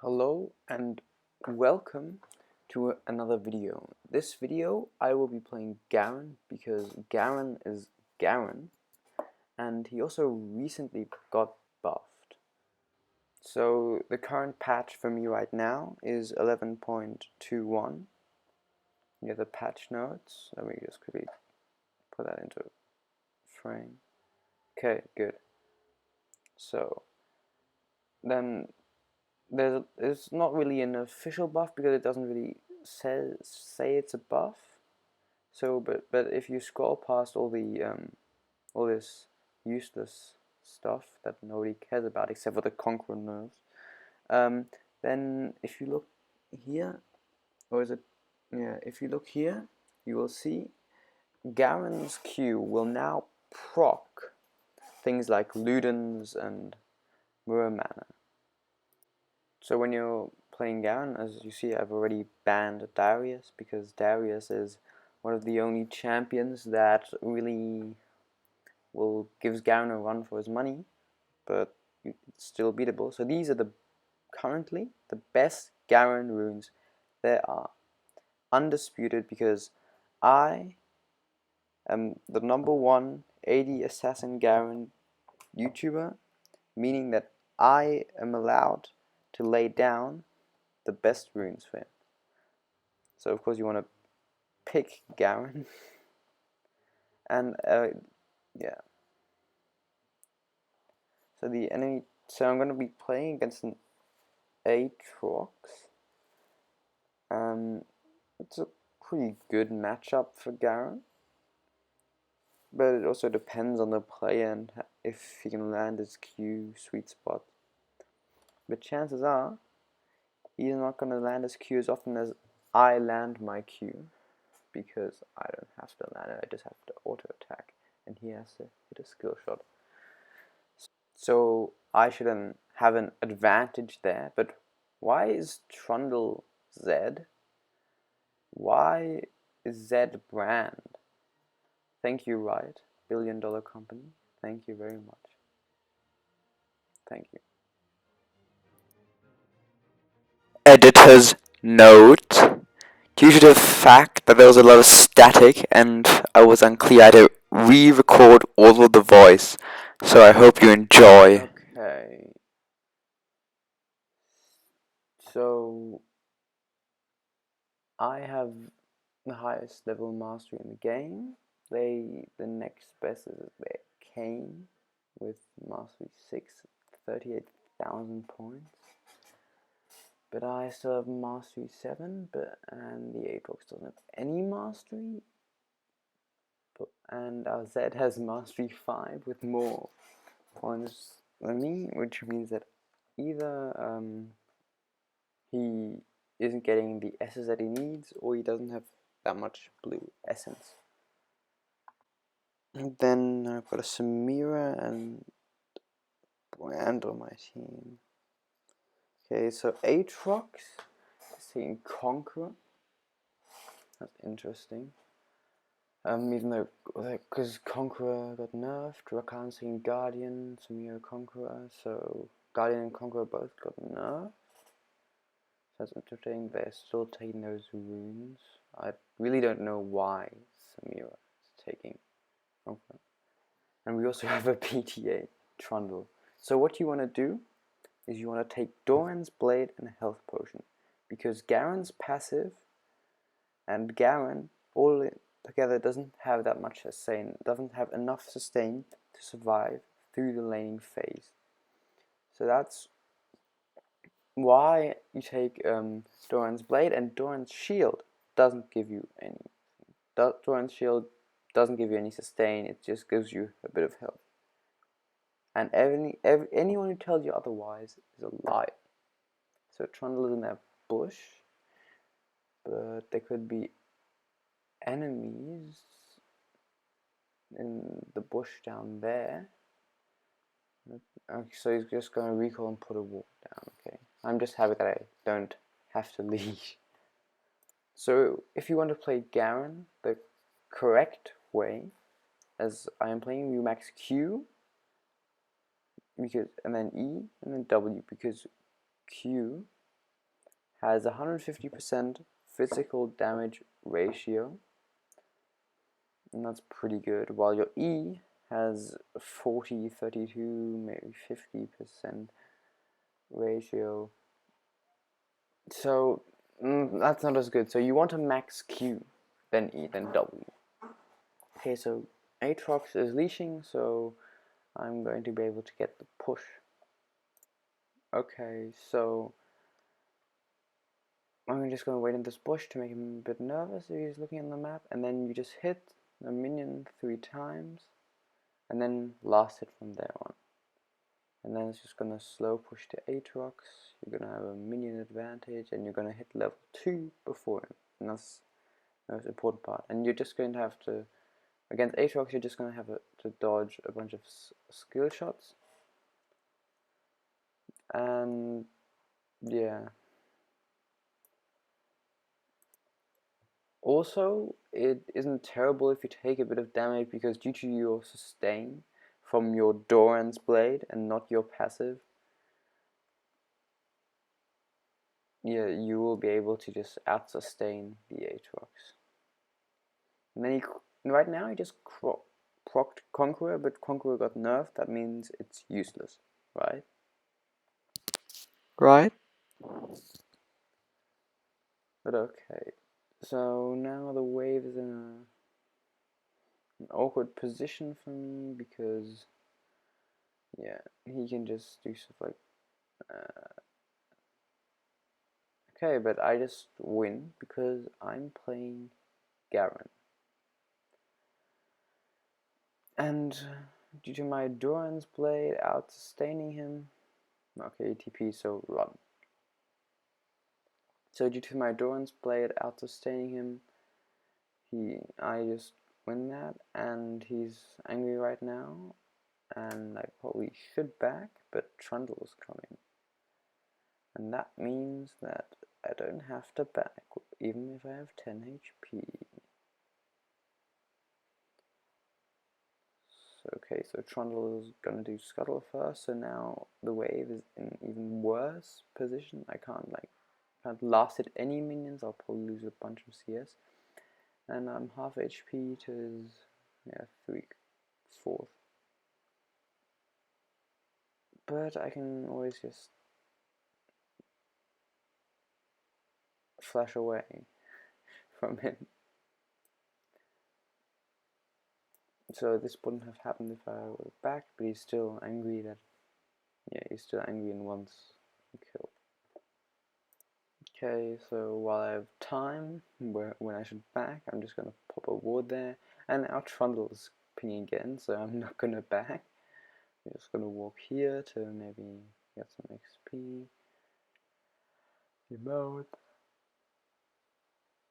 Hello and welcome to another video. This video I will be playing Garen because Garen is Garen and he also recently got buffed. So the current patch for me right now is 11.21. You have the patch notes. Let me just quickly put that into frame. Okay, good. So then there's not really an official buff because it doesn't really say it's a buff. So, but if you scroll past all this useless stuff that nobody cares about except for the Conqueror nerves, then if you look here, or is it? Yeah, if you look here, you will see Garen's Q will now proc things like Ludens and Mirror Mana. So when you're playing Garen, as you see, I've already banned Darius because Darius is one of the only champions that really gives Garen a run for his money, but it's still beatable. So these are currently the best Garen runes there are, undisputed, because I am the #1 AD Assassin Garen YouTuber, meaning that I am allowed to lay down the best runes for him. So of course you want to pick Garen, and yeah. So the enemy. So I'm going to be playing against an Aatrox. It's a pretty good matchup for Garen, but it also depends on the player and if he can land his Q sweet spot. But chances are he's not going to land his Q as often as I land my Q, because I don't have to land it, I just have to auto attack, and he has to hit a skill shot. So I shouldn't have an advantage there. But why is Trundle Z? Why is Z brand? Thank you, Riot, billion-dollar company. Thank you very much. Thank you. Editor's note. Due to the fact that there was a lot of static and I was unclear, I had to re-record all of the voice. So I hope you enjoy. Okay. So I have the highest level mastery in the game. The next best is their Kane with mastery 6, 38,000 points. But I still have mastery 7, and the Aatrox doesn't have any mastery. And our Z has mastery 5 with more points than me, which means that either he isn't getting the S's that he needs, or he doesn't have that much blue essence. And then I've got a Samira and Brand on my team. Okay, so Aatrox is taking Conqueror. That's interesting. Even though, because Conqueror got nerfed, Rakan's taking Guardian, Samira Conqueror, so Guardian and Conqueror both got nerfed. That's interesting. They're still taking those runes. I really don't know why Samira is taking Conqueror. And we also have a PTA, Trundle. So what you want to do is you want to take Doran's Blade and a Health Potion, because Garen's passive and Garen all together doesn't have that much sustain, doesn't have enough sustain to survive through the laning phase. So that's why you take Doran's Blade, and Doran's Shield doesn't give you any. Doran's Shield doesn't give you any sustain, it just gives you a bit of health. And anyone who tells you otherwise is a liar. So Trundle is in that bush, but there could be enemies in the bush down there. Okay, so he's just going to recall and put a wall down. Okay, I'm just happy that I don't have to leave. So if you want to play Garen the correct way, as I am playing, you max Q, and then E, and then W, because Q has 150% physical damage ratio, and that's pretty good, while your E has 40, 32, maybe 50% ratio. So that's not as good. So you want a max Q, then E, then W. Okay, so Aatrox is leashing, so I'm going to be able to get the push. Okay, so I'm just going to wait in this bush to make him a bit nervous if he's looking at the map, and then you just hit the minion 3 times, and then last hit from there on. And then it's just going to slow push to Aatrox, you're going to have a minion advantage, and you're going to hit level 2 before him, and that's the most important part. And you're just going to have to, against Aatrox, you're just going to have to dodge a bunch of skill shots, and yeah. Also, it isn't terrible if you take a bit of damage, because due to your sustain from your Doran's Blade and not your passive, yeah, you will be able to just out-sustain the Aatrox. And then right now he just procced Conqueror, but Conqueror got nerfed, that means it's useless, right? Right? But okay, so now the wave is in an awkward position for me, because yeah, he can just do stuff like okay, but I just win because I'm playing Garen. And due to my Doran's Blade out-sustaining him, okay, ATP, so run. So due to my Doran's Blade out-sustaining him, I just win that, and he's angry right now, and I probably should back, but Trundle's coming. And that means that I don't have to back, even if I have 10 HP. Okay, so Trundle is going to do Scuttle first, so now the wave is in an even worse position. I can't last hit any minions, I'll probably lose a bunch of CS. And I'm half HP to his, yeah, 3/4. But I can always just flash away from him. So this wouldn't have happened if I were back, but he's still angry that, yeah, he's still angry and wants a kill. Okay, so while I have time, when I should back, I'm just going to pop a ward there, and our Trundle is pinging again, so I'm not going to back. I'm just going to walk here to maybe get some XP, emote,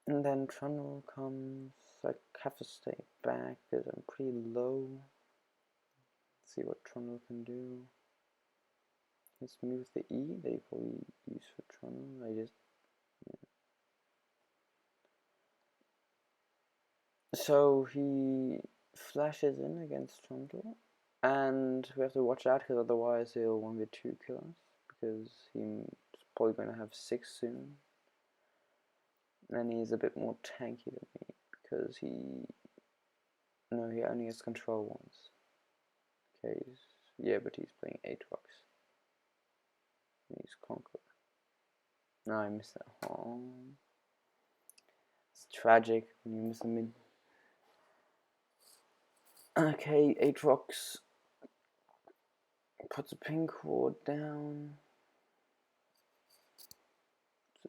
and then Trundle comes. I have to stay back because I'm pretty low. Let's see what Trundle can do. Let's move the E that you probably use for Trundle. I just, yeah. So he flashes in against Trundle, and we have to watch out because otherwise he'll 1v2 kill us, because he's probably going to have 6 soon, and he's a bit more tanky than me because he only has control once. Okay, yeah, but he's playing Aatrox, and he's Conqueror. No, I missed that. Oh, it's tragic when you miss a mid. Okay, Aatrox puts a pink ward down.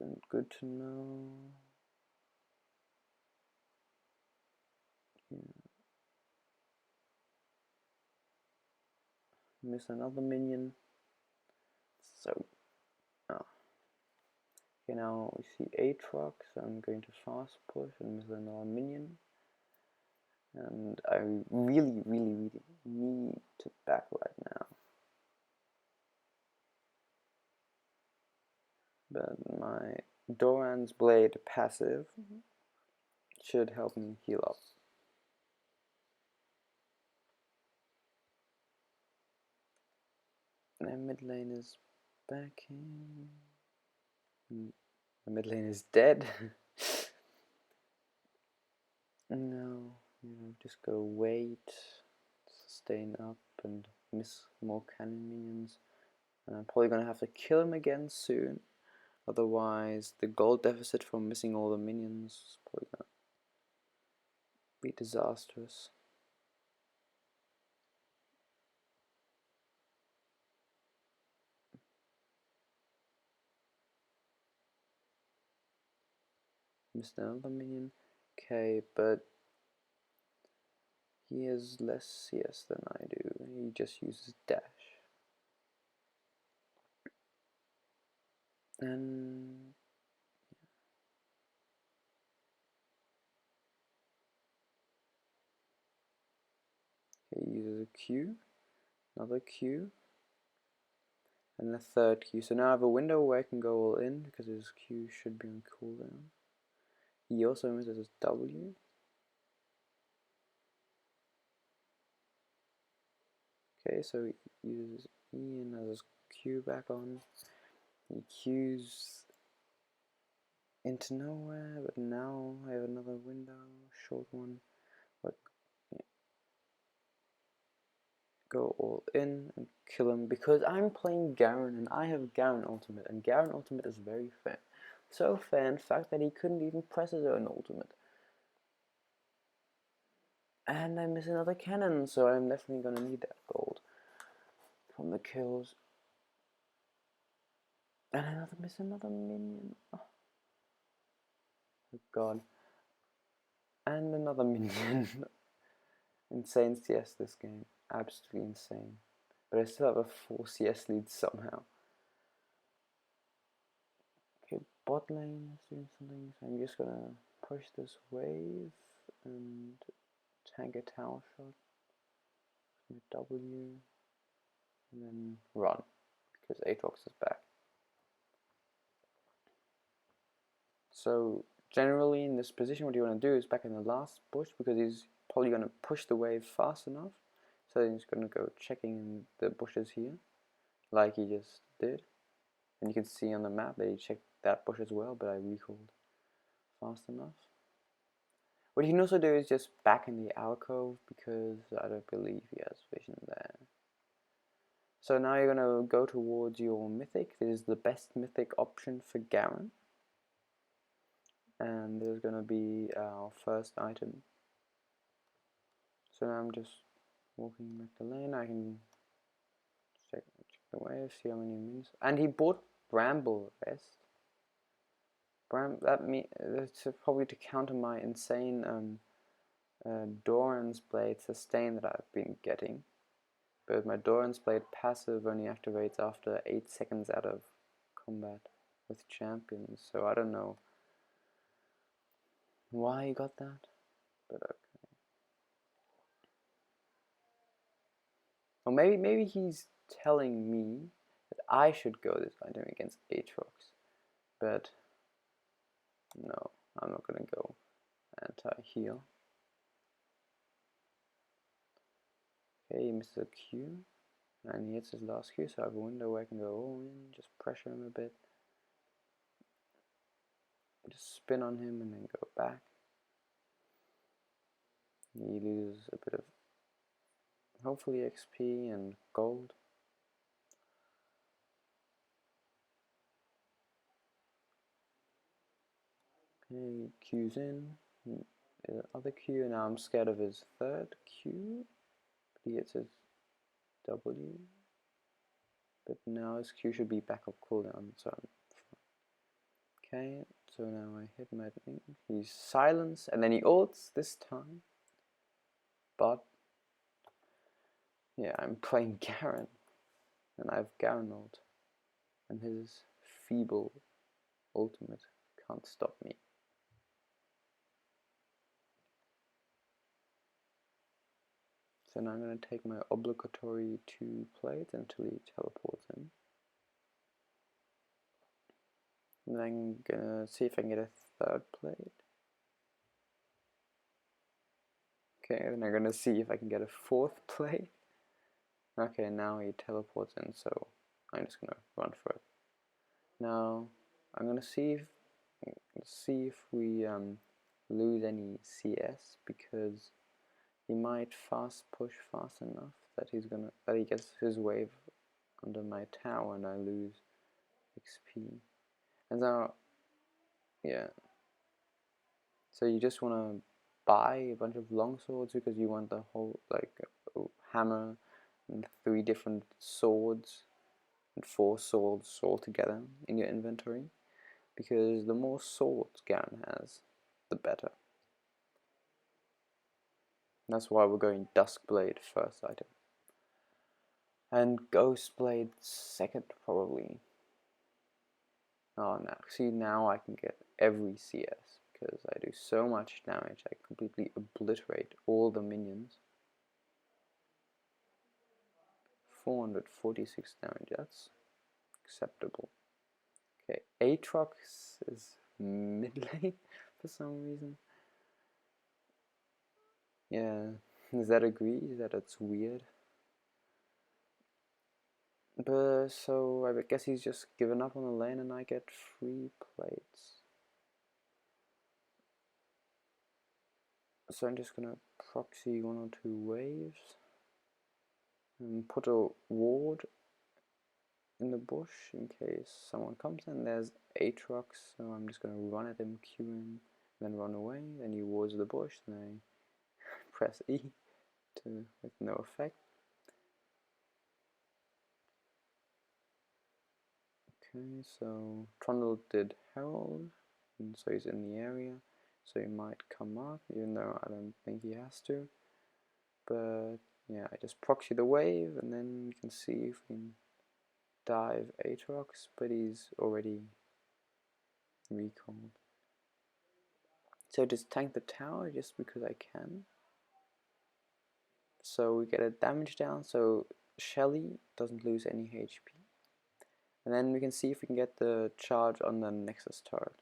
It's good to know. Yeah. Miss another minion. So, oh. Okay, now we see Aatrox, so I'm going to fast push and miss another minion. And I really, really, really need to back right now. But my Doran's Blade passive should help me heal up. Their mid lane is backing. mid lane is dead. No, just gotta wait, sustain up, and miss more cannon minions. And I'm probably gonna have to kill him again soon. Otherwise, the gold deficit from missing all the minions is probably gonna be disastrous. Missed another minion. Okay, but he has less CS than I do. He just uses dash. And he uses a Q, another Q, and a third Q. So now I have a window where I can go all in because his Q should be on cooldown. He also misses his W. Okay, so he uses E and has his Q back on. He Qs into nowhere, but now I have another window, short one. But yeah, go all in and kill him because I'm playing Garen and I have Garen ultimate, and Garen ultimate is very fair. So fair in fact that he couldn't even press his own ultimate. And I miss another cannon, so I'm definitely gonna need that gold from the kills. And miss another minion. Oh god. And another minion. Insane CS this game. Absolutely insane. But I still have a 4 CS lead somehow. Okay, bot lane is doing something, so I'm just gonna push this wave and tank a tower shot. W and then run because Aatrox is back. So generally in this position what you want to do is back in the last bush because he's probably going to push the wave fast enough. So then he's going to go checking in the bushes here like he just did. And you can see on the map that he checked that bush as well, but I recalled fast enough. What you can also do is just back in the alcove because I don't believe he has vision there. So now you're going to go towards your mythic. This is the best mythic option for Garen. And there's going to be our first item. So now I'm just walking back the lane. I can check the wave, see how many minutes. And he bought Bramble Vest. That's probably to counter my insane Doran's Blade sustain that I've been getting. But my Doran's Blade passive only activates after 8 seconds out of combat with champions. So I don't know why he got that, but okay. Or maybe he's telling me that I should go this item against Aatrox, but no, I'm not gonna go anti-heal. Okay, he misses a Q, and he hits his last Q, so I have a window where I can go all in, just pressure him a bit, just spin on him and then go back. He loses a bit of, hopefully, XP and gold. Okay, Q's in, other Q, now I'm scared of his third Q, but he hits his W, but now his Q should be back up cooldown, so I'm fine. Okay, so now I hit my thing, he's silenced, and then he ults this time, but yeah, I'm playing Garen, and I have Garen ult, and his feeble ultimate can't stop me. So now I'm going to take my obligatory 2 plates until he teleports in. And then I'm going to see if I can get a 3rd plate. Okay, then I'm going to see if I can get a 4th plate. Okay, now he teleports in, so I'm just going to run for it. Now, I'm going to see if see if we lose any CS, because he might fast push fast enough that he gets his wave under my tower and I lose XP. And now, yeah. So you just want to buy a bunch of longswords because you want the whole, like, hammer and 3 different swords and 4 swords all together in your inventory, because the more swords Garen has, the better. That's why we're going Duskblade first item. And Ghostblade second, probably. Oh no, see, now I can get every CS, because I do so much damage, I completely obliterate all the minions. 446 damage, that's acceptable. Okay, Aatrox is mid lane for some reason. Yeah, does that agree that it's weird? But so I guess he's just given up on the lane and I get 3 plates. So I'm just gonna proxy 1 or 2 waves and put a ward in the bush in case someone comes in. There's Aatrox, so I'm just gonna run at him, Q him, then run away. Then he wards the bush, then I press E with no effect. Okay, so Trundle did Herald, and so he's in the area, so he might come up, even though I don't think he has to. But yeah, I just proxy the wave, and then we can see if we can dive Aatrox, but he's already recalled. So just tank the tower just because I can. So we get a damage down, so Shelly doesn't lose any HP. And then we can see if we can get the charge on the Nexus turret.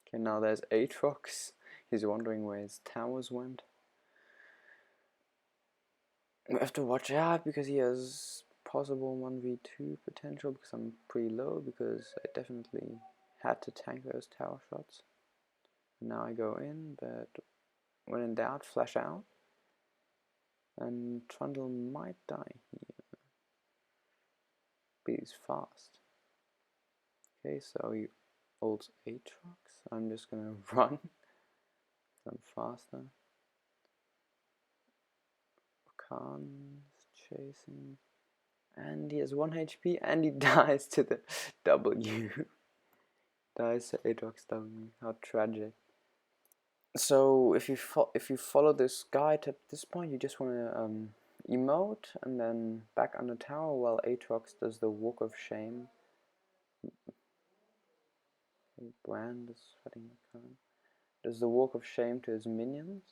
Okay, now there's Aatrox. He's wondering where his towers went. We have to watch out because he has possible 1v2 potential, because I'm pretty low, because I definitely had to tank those tower shots. Now I go in, but when in doubt, flash out. And Trundle might die here, but he's fast. Okay, so he ults Aatrox. I'm just gonna run, I'm faster. Khan's chasing, and he has 1 HP, and he dies to the W. Dies to Aatrox W. How tragic. So if you follow this guide at this point, you just want to emote and then back on the tower while Aatrox does the walk of shame. Brand is fighting the Khan. Does the walk of shame to his minions.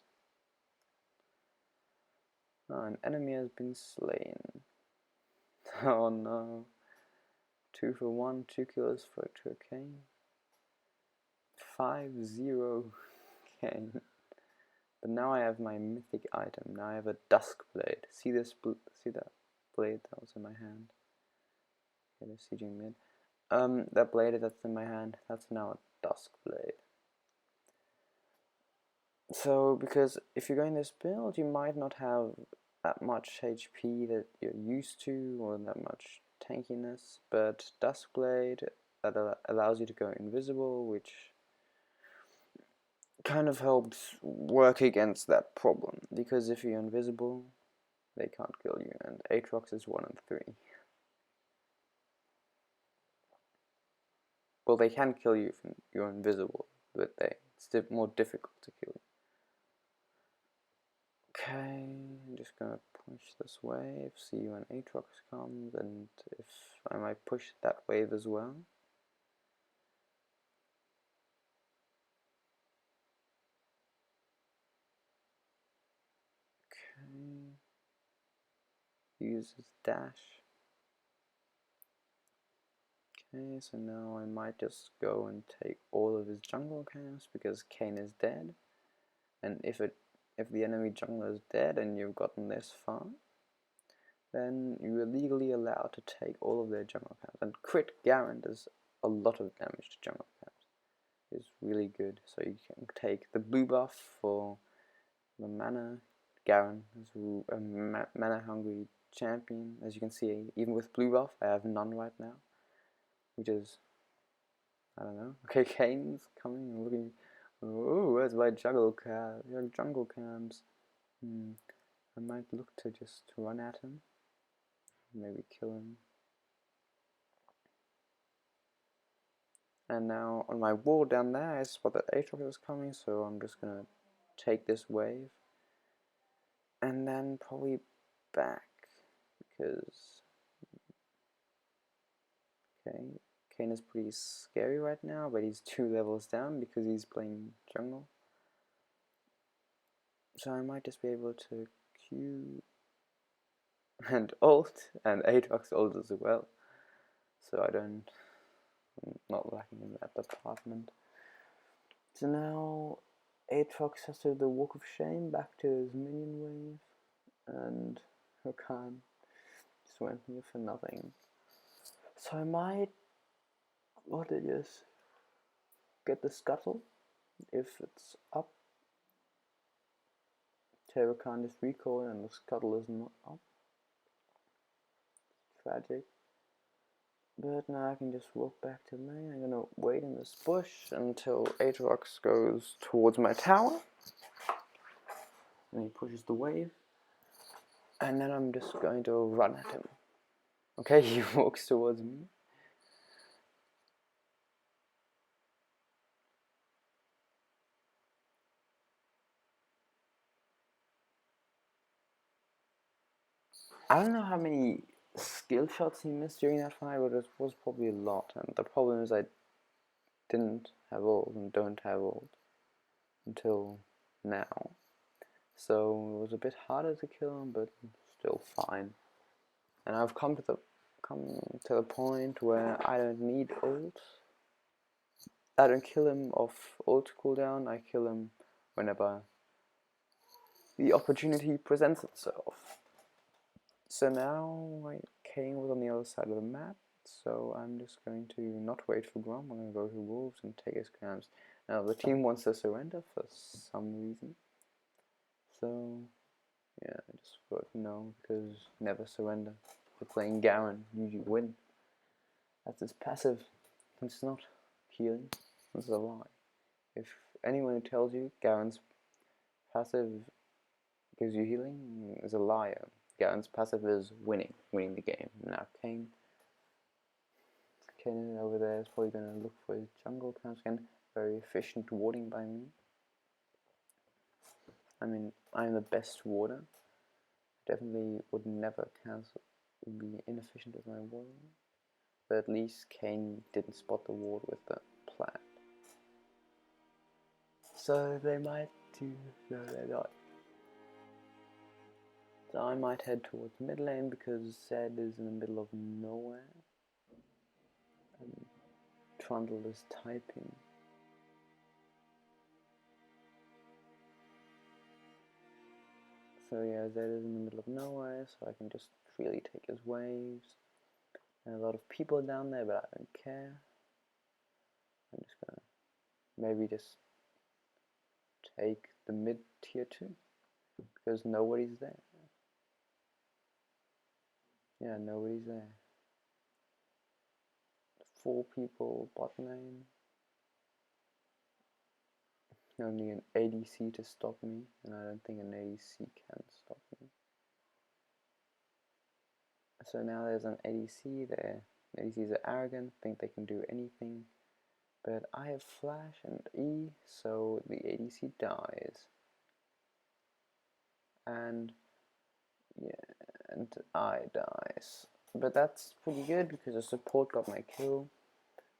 Oh, an enemy has been slain. Oh no. 2 for 1, 2 kills for 2 Kane. 5-0 Kane. But now I have my mythic item. Now I have a Duskblade. See that blade that was in my hand? Okay, the sieging mid. That blade that's in my hand, that's now a Duskblade. So, because if you're going this build, you might not have that much HP that you're used to, or that much tankiness, but Duskblade, that allows you to go invisible, which kind of helps work against that problem, because if you're invisible, they can't kill you, and Aatrox is 1 in 3. Well, they can kill you if you're invisible, but it's more difficult to kill you. Okay, I'm just gonna push this wave, see when Aatrox comes, and if I might push that wave as well. Okay, use his dash. Okay, so now I might just go and take all of his jungle camps, because Kane is dead, and if the enemy jungler is dead and you've gotten this far, then you are legally allowed to take all of their jungle camps. And crit Garen does a lot of damage to jungle camps. It's really good. So you can take the blue buff for the mana. Garen is a mana hungry champion. As you can see, even with blue buff, I have none right now, which is, I don't know. Okay, Kane's coming and looking. Oh, where's my jungle camps? I might look to just run at him, maybe kill him. And now on my wall down there, I spot that Aatrox is coming, so I'm just gonna take this wave and then probably back, because okay, Kane is pretty scary right now, but he's 2 levels down because he's playing jungle. So I might just be able to Q and ult, and Aatrox ult as well. So I'm not lacking in that department. So now Aatrox has to do the Walk of Shame back to his minion wave, and Rakan just went here for nothing. So I might just get the scuttle if it's up. Rakan just recoil and the scuttle is not up. Tragic. But now I can just walk back to lane. I'm gonna wait in this bush until Aatrox goes towards my tower. And he pushes the wave. And then I'm just going to run at him. Okay, he walks towards me. I don't know how many skill shots he missed during that fight, but it was probably a lot. And the problem is I didn't have ult and don't have ult until now. So it was a bit harder to kill him, but still fine. And I've come to the point where I don't need ult. I don't kill him off ult cooldown. I kill him whenever the opportunity presents itself. So now my Kane was on the other side of the map, so I'm just going to not wait for Grom. I'm going to go to Wolves and take his camps. Now the team wants to surrender for some reason, so yeah, just vote no, because never surrender. If you're playing Garen, you win. That's his passive. It's not healing. It's a lie. If anyone who tells you Garen's passive gives you healing is a liar. Garen's passive is winning the game. Now Kane over there is probably going to look for his jungle camps again. Very efficient warding by me. I mean, I'm the best warder. Definitely would never be inefficient with my warding. But at least Kane didn't spot the ward with the plant. So they might do. No, they're not. So I might head towards mid lane because Zed is in the middle of nowhere. And Trundle is typing. So yeah, Zed is in the middle of nowhere, so I can just freely take his waves. And a lot of people down there, but I don't care. I'm just gonna maybe just take the mid tier 2 because nobody's there. Yeah, nobody's there. 4 people bot lane. Only an ADC to stop me, and I don't think an ADC can stop me. So now there's an ADC there. ADCs are arrogant, think they can do anything. But I have flash and E, so the ADC dies. And yeah, and I dies. But that's pretty good because the support got my kill.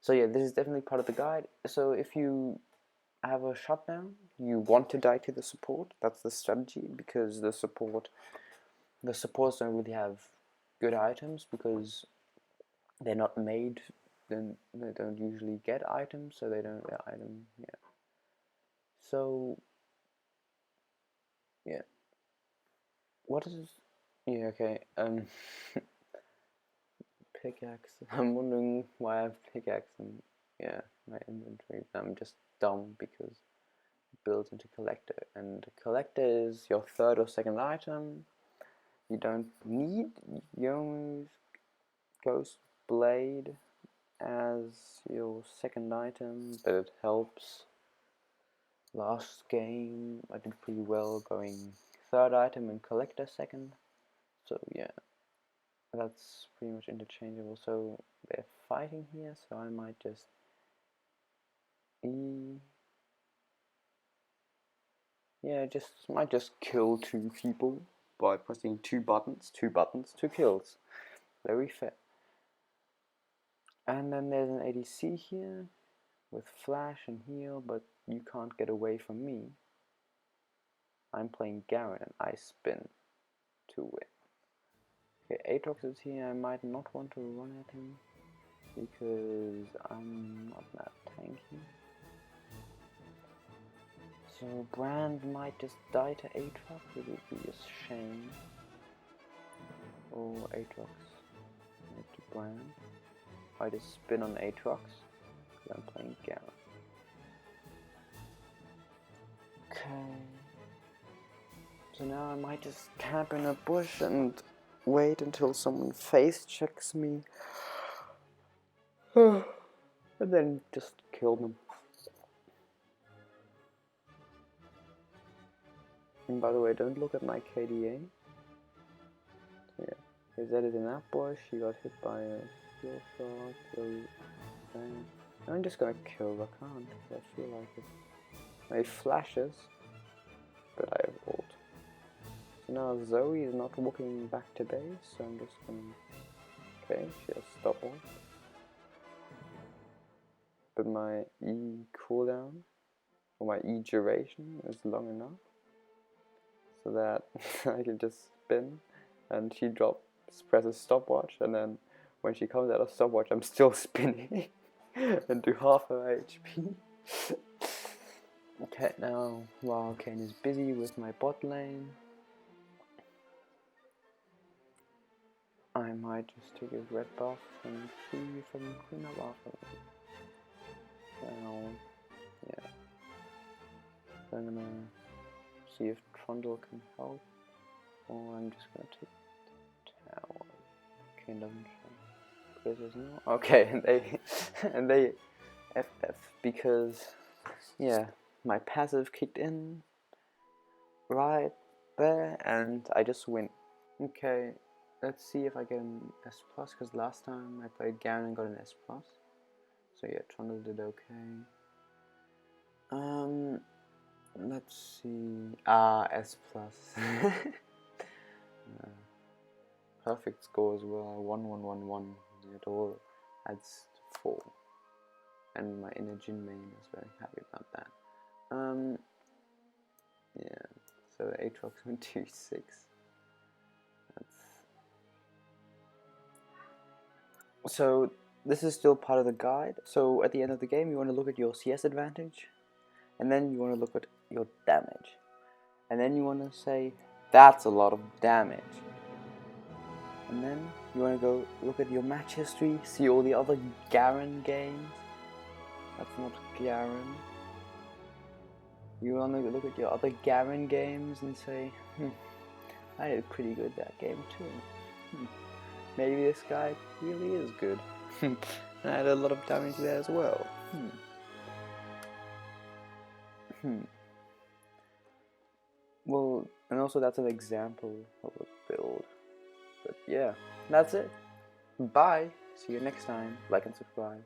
So yeah, this is definitely part of the guide. So if you have a shutdown, you want to die to the support, that's the strategy, because the supports don't really have good items because they're not made, then they don't usually get items, so they don't get item, yeah. So yeah, what is Yeah, okay. Pickaxe. I'm wondering why I have pickaxe in my inventory. I'm just dumb because it builds into collector, and collector is your third or second item. You don't need Yomu's Ghost Blade as your second item, but it helps. Last game I did pretty well going third item and collector second, so yeah, that's pretty much interchangeable. So they're fighting here, so I might just might just kill two people by pressing two buttons, two kills. Very fair. And then there's an ADC here with flash and heal, but you can't get away from me. I'm playing Garen and I spin to win. Okay, Aatrox is here. I might not want to run at him because I'm not that tanky. So Brand might just die to Aatrox, it would be a shame. Or Aatrox to Brand. I just spin on Aatrox because I'm playing Garen. Okay. So now I might just camp in a bush and wait until someone face checks me. And then just kill them. And by the way, don't look at my KDA. Yeah, his Zed is in that bush, he got hit by a steel shot, so I'm just gonna kill the Khan, I feel like it. He flashes, but I have ult. So now Zoe is not walking back to base, so I'm just gonna... Okay, she has stopwatch. But my E cooldown, or my E duration, is long enough so that I can just spin and she presses stopwatch, and then when she comes out of stopwatch I'm still spinning and do half her HP. Okay, now while Kane is busy with my bot lane, I might just take his red buff and see if I can clean up after him. Now, yeah. So I'm gonna see if Trundle can help, or I'm just gonna take the tower. Kane doesn't show. Chris is no. Okay, and they FF because yeah, my passive kicked in right there and I just win. Okay, let's see if I get an S+, because last time I played Garen and got an S+. So yeah, Trundle did okay. Let's see. S+. Perfect score as well. 1-1-1-1. It all adds 4. And my inner Jin main is very happy about that. Yeah. So Aatrox went 2-6. So this is still part of the guide. So at the end of the game, you want to look at your CS advantage, and then you want to look at your damage, and then you want to say that's a lot of damage, and then you want to go look at your match history, see all the other Garen games. That's not Garen. You want to look at your other Garen games and say, I did pretty good that game too. Maybe this guy really is good. And I had a lot of damage there as well. Well, and also that's an example of a build. But yeah, that's it. Bye. See you next time. Like and subscribe.